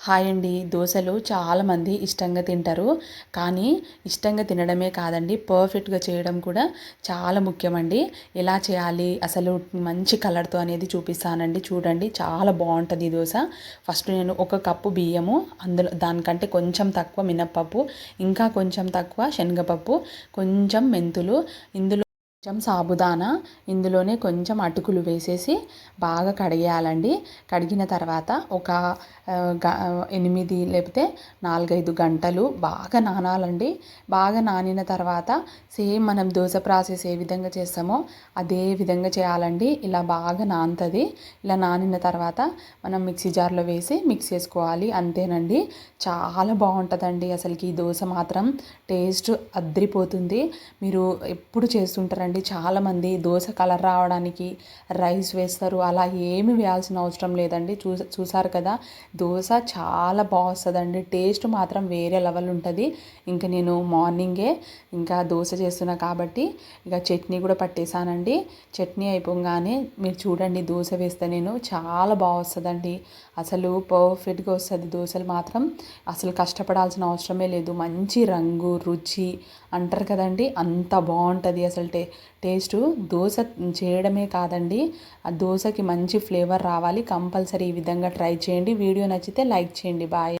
Hi అండి. దోసలు చాలామంది ఇష్టంగా తింటారు. కానీ ఇష్టంగా తినడమే కాదండి, పర్ఫెక్ట్‌గా చేయడం కూడా చాలా ముఖ్యమండి. ఎలా చేయాలి అసలు మంచి కలర్‌తో అనేది చూపిస్తానండి. చూడండి, చాలా బాగుంటుంది ఈ దోస. ఫస్ట్ నేను ఒక కప్పు బియ్యము, అందులో దానికంటే కొంచెం తక్కువ మినప్పప్పు, ఇంకా కొంచెం తక్కువ శనగపప్పు, కొంచెం మెంతులు, ఇందులో కొంచెం సాబుదానా, ఇందులోనే కొంచెం అటుకులు వేసేసి బాగా కడిగేయాలండి. కడిగిన తర్వాత ఒక 8 లేకపోతే 4-5 గంటలు బాగా నానాలండి. బాగా నానిన తర్వాత సేమ్ మనం దోస ప్రాసెస్ ఏ విధంగా చేస్తామో అదే విధంగా చేయాలండి. ఇలా బాగా నానుతుంది. ఇలా నానిన తర్వాత మనం మిక్సీ జార్లో వేసి మిక్స్ చేసుకోవాలి, అంతేనండి. చాలా బాగుంటుందండి. అసలుకి ఈ దోశ మాత్రం టేస్ట్ అద్రిపోతుంది. మీరు ఎప్పుడు చేస్తుంటారండి. చాలామంది దోశ కలర్ రావడానికి రైస్ వేస్తారు, అలా ఏమి వేయాల్సిన అవసరం లేదండి. చూసారు కదా, దోశ చాలా బాగుంటుందండి. టేస్ట్ మాత్రం వేరే లెవెల్ ఉంటుంది. ఇంకా నేను మార్నింగే ఇంకా దోశ చేస్తున్నా కాబట్టి ఇక చట్నీ కూడా పట్టేశానండి. చట్నీ అయిపోగానే మీరు చూడండి, దోశ వేస్తే నేను చాలా బాగా వస్తుందండి. అసలు పర్ఫెక్ట్గా వస్తుంది దోశలు మాత్రం. అసలు కష్టపడాల్సిన అవసరమే లేదు. మంచి రంగు రుచి అంటారు కదండి, అంత బాగుంటుంది అసలు. టేస్ట్ దోశ చేయడమే కాదండి, ఆ దోశకి మంచి ఫ్లేవర్ రావాలి. కంపల్సరీ ఈ విధంగా ట్రై చేయండి. వీడియో నచ్చితే లైక్ చేయండి. బాయ్.